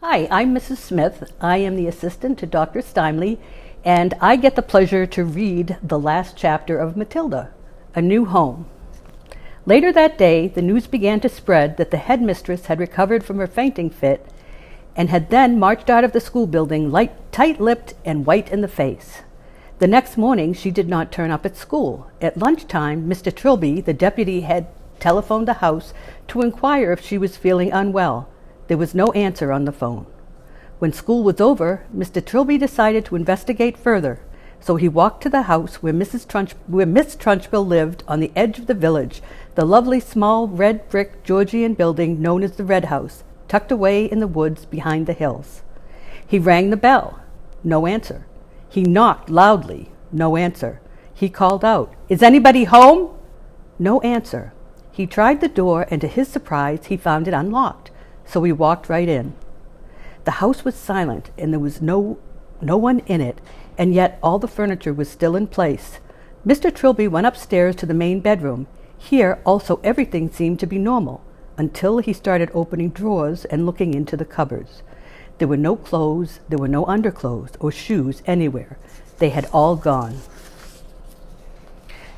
Hi, I'm Mrs. Smith. I am the assistant to Dr. Steinley, and I get the pleasure to read the last chapter of Matilda, A New Home. Later that day, the news began to spread that the headmistress had recovered from her fainting fit and had then marched out of the school building tight-lipped and white in the face. The next morning, she did not turn up at school. At lunchtime, Mr. Trilby, the deputy, had telephoned the house to inquire if she was feeling unwell. There was no answer on the phone. When school was over, Mr. Trilby decided to investigate further, so he walked to the house where Miss Trunchbull lived on the edge of the village, the lovely small red brick Georgian building known as the Red House, tucked away in the woods behind the hills. He rang the bell. No answer. He knocked loudly. No answer. He called out, "Is anybody home?" No answer. He tried the door, and to his surprise, he found it unlocked. So he walked right in. The house was silent, and there was no one in it, and yet all the furniture was still in place. Mr. Trilby went upstairs to the main bedroom. Here also everything seemed to be normal, until he started opening drawers and looking into the cupboards. There were no clothes, there were no underclothes or shoes anywhere. They had all gone.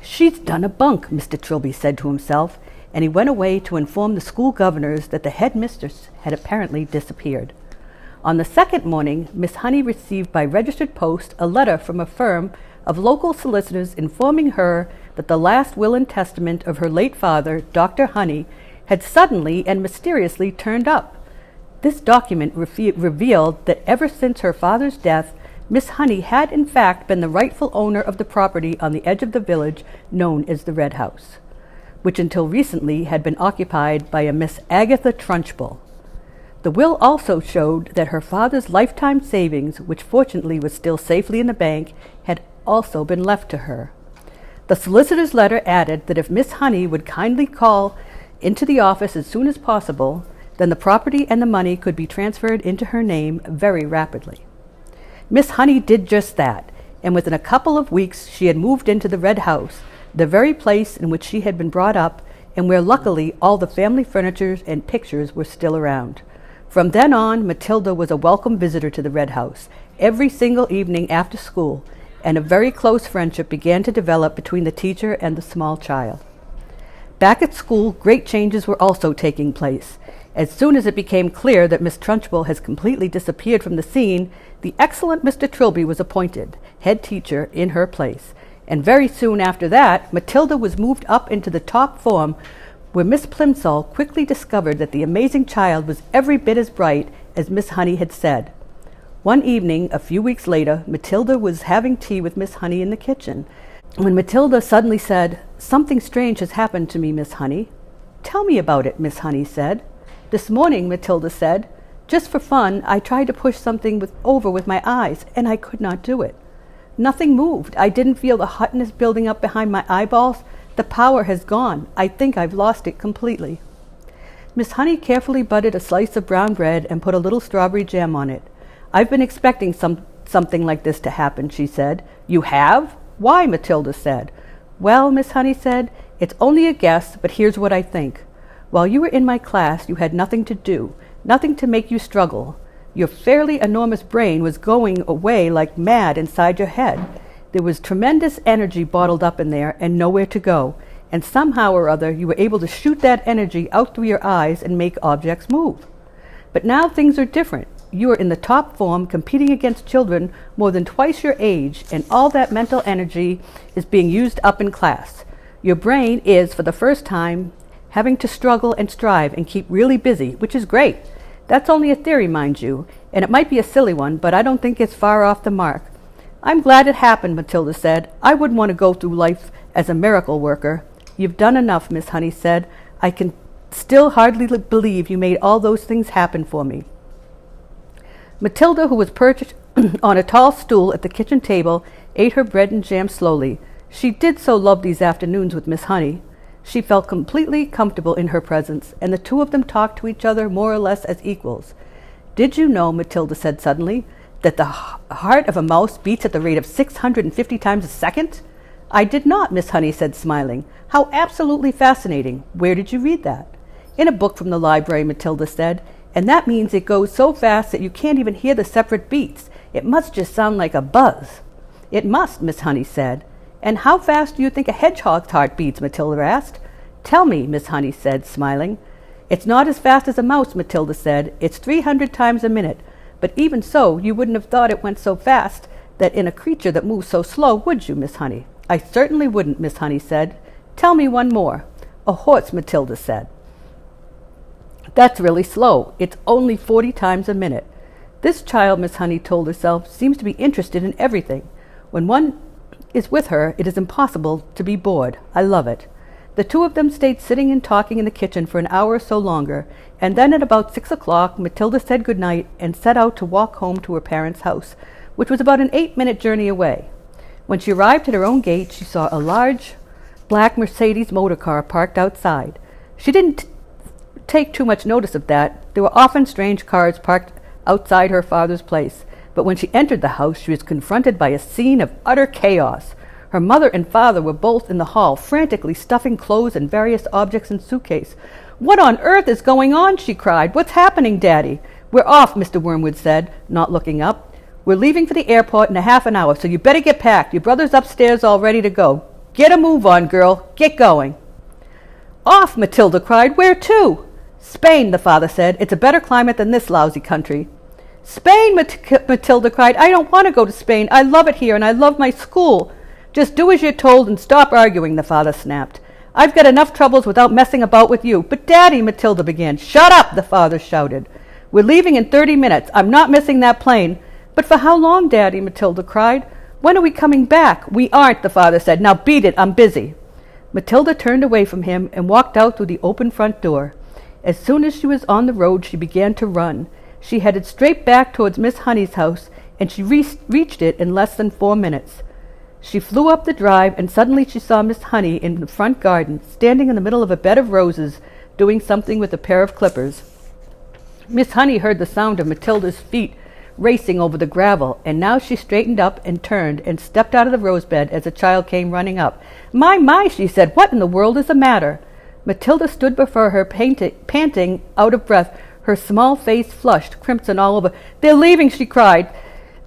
"She's done a bunk," Mr. Trilby said to himself, and he went away to inform the school governors that the headmistress had apparently disappeared. On the second morning, Miss Honey received by registered post a letter from a firm of local solicitors informing her that the last will and testament of her late father, Dr. Honey, had suddenly and mysteriously turned up. This document revealed that ever since her father's death, Miss Honey had in fact been the rightful owner of the property on the edge of the village known as the Red House, which until recently had been occupied by a Miss Agatha Trunchbull. The will also showed that her father's lifetime savings, which fortunately was still safely in the bank, had also been left to her. The solicitor's letter added that if Miss Honey would kindly call into the office as soon as possible, then the property and the money could be transferred into her name very rapidly. Miss Honey did just that, and within a couple of weeks she had moved into the Red House, the very place in which she had been brought up, and where luckily all the family furniture and pictures were still around. From then on, Matilda was a welcome visitor to the Red House every single evening after school, and a very close friendship began to develop between the teacher and the small child. Back at school, great changes were also taking place. As soon as it became clear that Miss Trunchbull has completely disappeared from the scene, the excellent Mr. Trilby was appointed head teacher in her place. And very soon after that, Matilda was moved up into the top form, where Miss Plimsoll quickly discovered that the amazing child was every bit as bright as Miss Honey had said. One evening, a few weeks later, Matilda was having tea with Miss Honey in the kitchen, when Matilda suddenly said, "Something strange has happened to me, Miss Honey." "Tell me about it," Miss Honey said. "This morning," Matilda said, "just for fun, I tried to push something over with my eyes, and I could not do it. Nothing moved. I didn't feel the hotness building up behind my eyeballs. The power has gone. I think I've lost it completely." Miss Honey carefully buttered a slice of brown bread and put a little strawberry jam on it. "I've been expecting something like this to happen," she said. "You have? Why?" Matilda said. "Well," Miss Honey said, "it's only a guess, but here's what I think. While you were in my class, you had nothing to do, nothing to make you struggle. Your fairly enormous brain was going away like mad inside your head. There was tremendous energy bottled up in there and nowhere to go, and somehow or other you were able to shoot that energy out through your eyes and make objects move. But now things are different. You are in the top form, competing against children more than twice your age, and all that mental energy is being used up in class. Your brain is, for the first time, having to struggle and strive and keep really busy, which is great. That's only a theory, mind you, and it might be a silly one, but I don't think it's far off the mark." "I'm glad it happened," Matilda said. "I wouldn't want to go through life as a miracle worker." "You've done enough," Miss Honey said. "I can still hardly believe you made all those things happen for me." Matilda, who was perched on a tall stool at the kitchen table, ate her bread and jam slowly. She did so love these afternoons with Miss Honey. She felt completely comfortable in her presence, and the two of them talked to each other more or less as equals. "Did you know," Matilda said suddenly, "that the heart of a mouse beats at the rate of 650 times a second?" "I did not," Miss Honey said, smiling. "How absolutely fascinating. Where did you read that?" "In a book from the library," Matilda said, And that means it goes so fast that you can't even hear the separate beats. It must just sound like a buzz. It must, Miss Honey said. And how fast do you think a hedgehog's heart beats? Matilda asked. Tell me, Miss Honey said, smiling. It's not as fast as a mouse, Matilda said. It's 300 times a minute. But even so, you wouldn't have thought it went so fast that in a creature that moves so slow, would you, Miss Honey? I certainly wouldn't, Miss Honey said. Tell me one more. A horse, Matilda said. That's really slow. It's only 40 times a minute. This child, Miss Honey told herself, seems to be interested in everything. When one is with her, it is impossible to be bored. I love it. The two of them stayed sitting and talking in the kitchen for an hour or so longer, and then at about 6 o'clock, Matilda said good night and set out to walk home to her parents' house, which was about an 8-minute journey away. When she arrived at her own gate, she saw a large black Mercedes motor car parked outside. She didn't take too much notice of that. There were often strange cars parked outside her father's place, but when she entered the house, she was confronted by a scene of utter chaos. Her mother and father were both in the hall, frantically stuffing clothes and various objects in suitcase. What on earth is going on? She cried. What's happening, Daddy? We're off, Mr. Wormwood said, not looking up. We're leaving for the airport in a half an hour, so you better get packed. Your brother's upstairs all ready to go. Get a move on, girl. Get going. Off, Matilda cried. Where to? Spain, the father said. It's a better climate than this lousy country. Spain, Matilda cried. I don't want to go to Spain. I love it here, and I love my school. Just do as you're told and stop arguing, the father snapped. I've got enough troubles without messing about with you. But Daddy, Matilda began. Shut up, the father shouted. We're leaving in 30 minutes. I'm not missing that plane. But for how long, Daddy? Matilda cried. When are we coming back? We aren't, the father said. Now beat it. I'm busy. Matilda turned away from him and walked out through the open front door. As soon as she was on the road, she began to run. She headed straight back towards Miss Honey's house, and she reached it in less than 4 minutes. She flew up the drive, and suddenly she saw Miss Honey in the front garden, standing in the middle of a bed of roses, doing something with a pair of clippers. Miss Honey heard the sound of Matilda's feet racing over the gravel, and now she straightened up and turned and stepped out of the rose bed as a child came running up. My, she said, what in the world is the matter? Matilda stood before her, panting, out of breath, her small face flushed, crimson all over. They're leaving, she cried.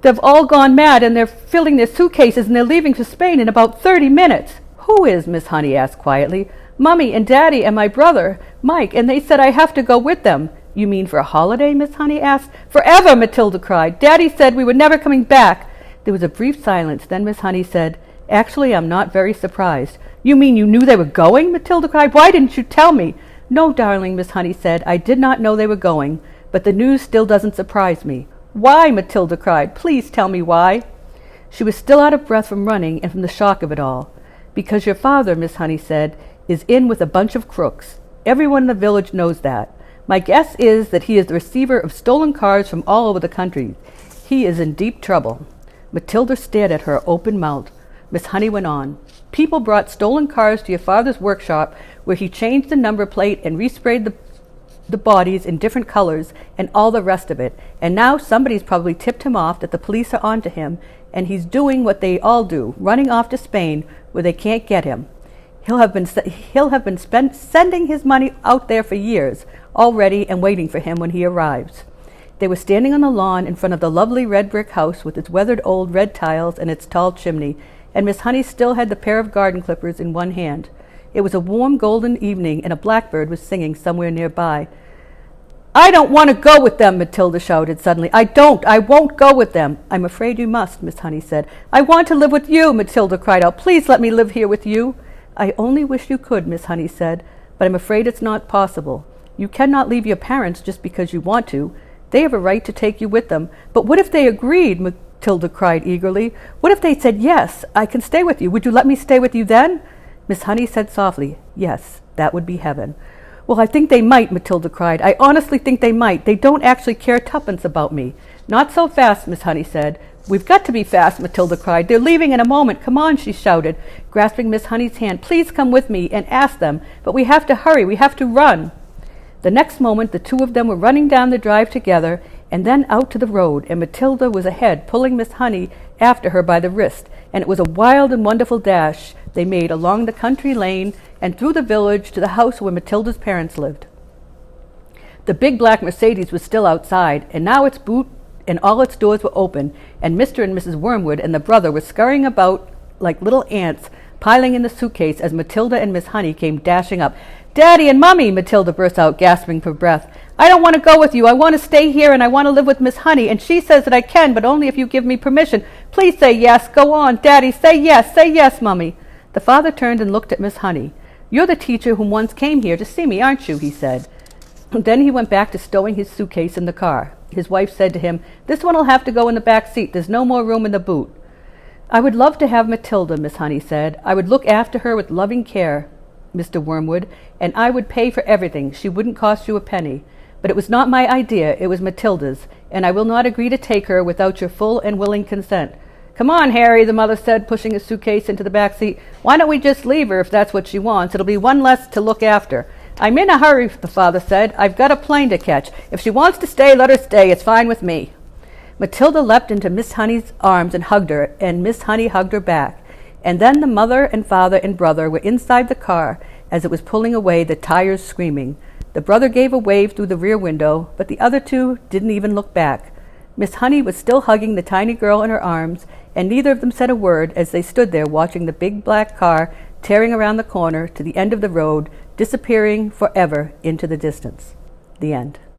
They've all gone mad, and they're filling their suitcases, and they're leaving for Spain in about 30 minutes. Who is? Miss Honey asked quietly. Mummy and Daddy and my brother, Mike, and they said I have to go with them. You mean for a holiday? Miss Honey asked. Forever, Matilda cried. Daddy said we were never coming back. There was a brief silence. Then Miss Honey said, Actually, I'm not very surprised. You mean you knew they were going? Matilda cried. Why didn't you tell me? No, darling, Miss Honey said. I did not know they were going, but the news still doesn't surprise me. Why? Matilda cried. Please tell me why. She was still out of breath from running and from the shock of it all. Because your father, Miss Honey said, is in with a bunch of crooks. Everyone in the village knows that. My guess is that he is the receiver of stolen cars from all over the country. He is in deep trouble. Matilda stared at her open-mouthed. Miss Honey went on. People brought stolen cars to your father's workshop, where he changed the number plate and resprayed the bodies in different colors and all the rest of it. And now somebody's probably tipped him off that the police are onto him, and he's doing what they all do, running off to Spain where they can't get him. He'll have been sending his money out there for years already and waiting for him when he arrives. They were standing on the lawn in front of the lovely red brick house with its weathered old red tiles and its tall chimney, and Miss Honey still had the pair of garden clippers in one hand. It was a warm golden evening, and a blackbird was singing somewhere nearby. I don't want to go with them, Matilda shouted suddenly. I won't go with them. I'm afraid you must, Miss Honey said. I want to live with you, Matilda cried out. Please let me live here with you. I only wish you could, Miss Honey said, but I'm afraid it's not possible. You cannot leave your parents just because you want to. They have a right to take you with them. But what if they agreed? Matilda cried eagerly. What if they said, yes, I can stay with you. Would you let me stay with you then? Miss Honey said softly, yes, that would be heaven. Well, I think they might, Matilda cried. I honestly think they might. They don't actually care tuppence about me. Not so fast, Miss Honey said. We've got to be fast, Matilda cried. They're leaving in a moment. Come on, she shouted, grasping Miss Honey's hand. Please come with me and ask them. But we have to hurry. We have to run. The next moment, the two of them were running down the drive together and then out to the road, and Matilda was ahead, pulling Miss Honey after her by the wrist, and it was a wild and wonderful dash they made along the country lane and through the village to the house where Matilda's parents lived. The big black Mercedes was still outside, and now its boot and all its doors were open, and Mr. and Mrs. Wormwood and the brother were scurrying about like little ants, piling in the suitcase as Matilda and Miss Honey came dashing up. "Daddy and Mummy," Matilda burst out, gasping for breath. "I don't want to go with you. I want to stay here, and I want to live with Miss Honey, and she says that I can, but only if you give me permission. Please say yes. Go on, Daddy. Say yes, Mummy." The father turned and looked at Miss Honey. "You're the teacher who once came here to see me, aren't you?" he said. Then he went back to stowing his suitcase in the car. His wife said to him, "This one will have to go in the back seat. There's no more room in the boot." "I would love to have Matilda," Miss Honey said. "I would look after her with loving care, Mr. Wormwood, and I would pay for everything. She wouldn't cost you a penny. But it was not my idea, it was Matilda's, and I will not agree to take her without your full and willing consent." "Come on, Harry," the mother said, pushing his suitcase into the back seat. "Why don't we just leave her if that's what she wants? It'll be one less to look after." "I'm in a hurry," the father said. "I've got a plane to catch. If she wants to stay, let her stay. It's fine with me." Matilda leapt into Miss Honey's arms and hugged her, and Miss Honey hugged her back. And then the mother and father and brother were inside the car as it was pulling away, the tires screaming. The brother gave a wave through the rear window, but the other two didn't even look back. Miss Honey was still hugging the tiny girl in her arms, and neither of them said a word as they stood there watching the big black car tearing around the corner to the end of the road, disappearing forever into the distance. The end.